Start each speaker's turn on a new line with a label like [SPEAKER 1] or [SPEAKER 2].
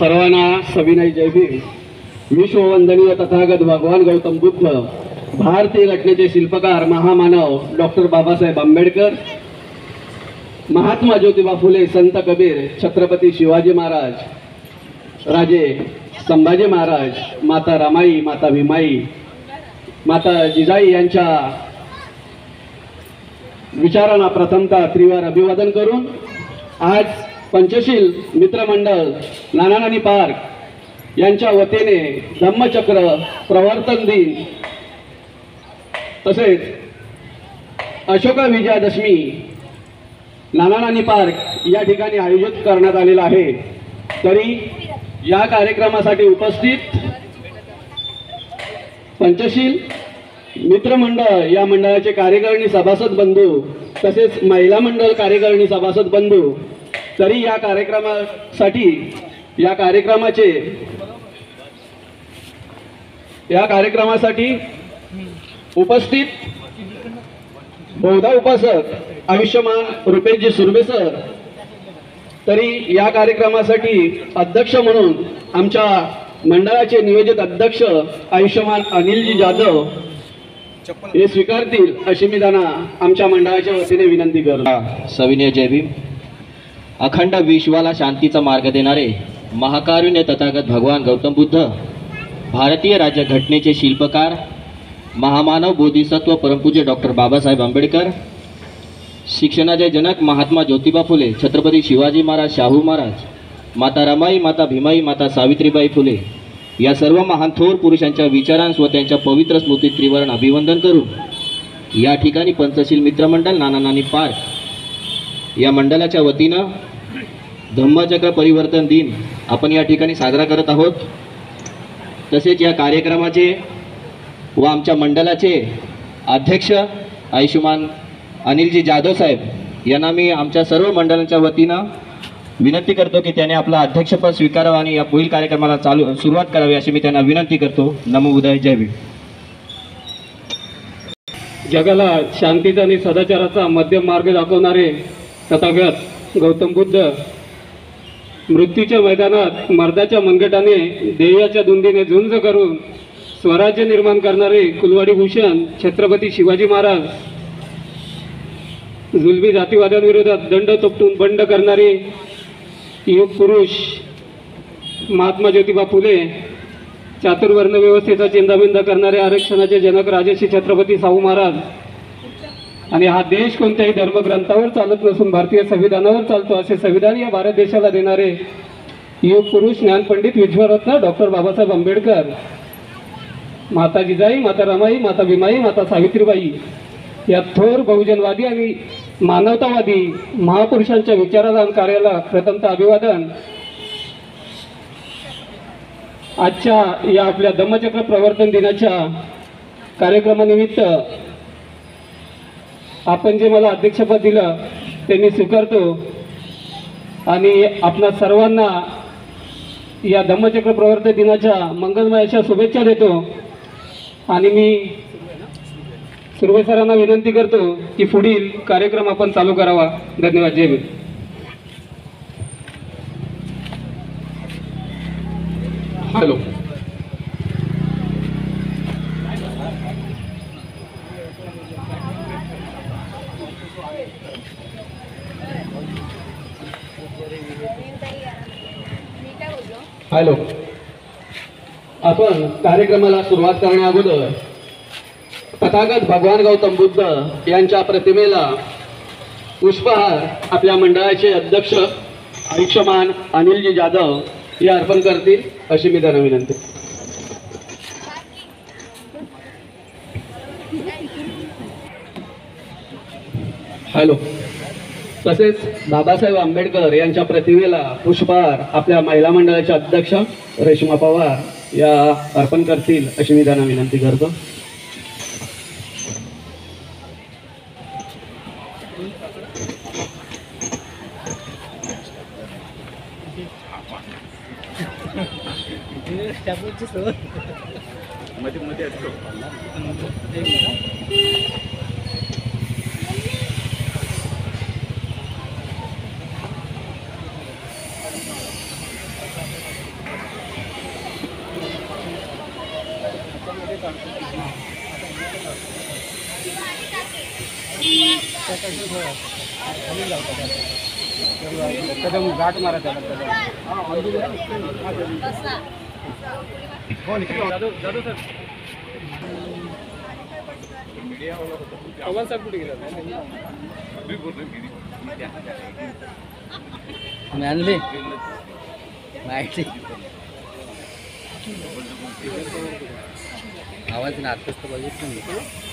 [SPEAKER 1] सर्वांना सविनय जय भीम। विश्ववंदनीय तथागत भगवान गौतम बुद्ध, भारतीय घटनेचे शिल्पकार महामानव डॉक्टर बाबासाहेब आंबेडकर, महात्मा ज्योतिबा फुले, संत कबीर, छत्रपती शिवाजी महाराज, राजे संभाजी महाराज, माता रमाई, माता भीमाई, माता जिजाई यांच्या विचारांना प्रथमतः त्रिवार अभिवादन करून आज पंचशील मित्रमंडळ नाना-नानी पार्क यांच्या वतीने धम्मचक्र प्रवर्तन दिन तसेच अशोका विजयादशमी नाना-नानी पार्क या ठिकाणी आयोजित करण्यात आलेला आहे। तरी या कार्यक्रमासाठी उपस्थित पंचशील मित्रमंडळ या मंडळाचे कार्यकारिणी सभासद बंधू तसेच महिला मंडळ कार्यकारिणी सभासद बंधू, तरी या कार्यक्रमासाठी उपस्थित बहुधा उपासक आयुष्यमान रुपेशजी सुर्वे सर, तरी या कार्यक्रमासाठी अध्यक्ष म्हणून आमच्या मंडळाचे नियोजित अध्यक्ष आयुष्यमान अनिलजी जाधव हे स्वीकारतील अशी मी त्यांना आमच्या मंडळाच्या वतीने विनंती करतो।
[SPEAKER 2] सविनय जय भीम। अखंड विश्वाला शांतीचा मार्ग देणारे महाकारुण्य तथागत भगवान गौतम बुद्ध, भारतीय राज्यघटनेचे शिल्पकार महामानव बोधिसत्व परमपूज्य डॉक्टर बाबासाहेब आंबेडकर, शिक्षणाचे जनक महात्मा ज्योतिबा फुले, छत्रपती शिवाजी महाराज, शाहू महाराज, माता रमाई, माता भीमाई, माता सावित्रीबाई फुले या सर्व महान थोर पुरुषांच्या विचारांस व त्यांच्या पवित्र स्मृती त्रिवर्ण अभिवंदन करून या ठिकाणी पंचशील मित्रमंडळ नाना-नानी पार्क या मंडळाच्या वतीनं धम्मचक्र परिवर्तन दिन आपण या ठिकाणी साजरा करत आहोत। तसेच या कार्यक्रमाचे व आमच्या मंडळाचे अध्यक्ष आयुष्यमान अनिलजी जाधव साहेब यांना मी आमच्या सर्व मंडळांच्या वतीनं विनंती करतो की त्याने आपला अध्यक्षपद स्वीकारावं आणि या पुढील कार्यक्रमाला सुरुवात करावी अशी मी त्यांना विनंती करतो। नमो बुद्धाय, जय भीम।
[SPEAKER 1] जगाला शांतीचा आणि सदाचाराचा मध्यम मार्ग दाखवणारे तथागत गौतम बुद्ध मृत्यूच्या मैदानात मर्दाच्या मनगटाने ध्येयाच्या धुंदीने झुंज करून स्वराज्य निर्माण करणारे कुलवाडी भूषण छत्रपती शिवाजी महाराज, जुलमी जातीवाद्यांविरोधात दंड तोपटून बंड करणारे युग पुरुष महात्मा ज्योतिबा फुले, चातुर्वर्ण व्यवस्थेचा चिंताबिंद करणारे आरक्षणाचे जनक राजर्षी छत्रपती शाहू महाराज, आणि हा देश कोणत्याही धर्मग्रंथावर चालत नसून भारतीय संविधानावर चालतो असे संविधान या भारत देशाला देणारे युग पुरुष ज्ञानपंडित विश्वरत्न डॉक्टर बाबासाहेब आंबेडकर, माता जिजाई, माता रमाई, माता भीमाई, माता सावित्रीबाई या थोर बहुजनवादी आणि मानवतावादी महापुरुषांच्या विचाराला आणि कार्याला प्रथमतः अभिवादन। आजच्या या आपल्या धम्मचक्र प्रवर्तन दिनाच्या कार्यक्रमानिमित्त आपण जे मला अध्यक्षपद दिलं ते मी स्वीकारतो आणि आपणा सर्वांना या धम्मचक्र प्रवर्तन दिनाच्या मंगलमय अशा शुभेच्छा देतो। आणि मी सुर्वे सरांना विनंती करतो की पुढील कार्यक्रम आपण चालू करावा। धन्यवाद, जय भीम। हॅलो, हॅलो, आपण कार्यक्रमाला सुरुवात करण्या अगोदर तथागत भगवान गौतम बुद्ध यांच्या प्रतिमेला पुष्पहार आपल्या मंडळाचे अध्यक्ष आयुष्यमान अनिलजी जाधव हे अर्पण करतील अशी मी त्यांना विनंती। हॅलो, तसेच बाबासाहेब आंबेडकर यांच्या प्रतिमेला पुष्पहार आपल्या महिला मंडळाच्या अध्यक्ष रेश्मा पवार या अर्पण करतील अशी मी त्यांना विनंती करतो। कदम गाठ मारा त्याला जाधव सर पवन साहेब कुठे गेला
[SPEAKER 3] आणले माहिती आवाज ना आत्ताच तर बघितलं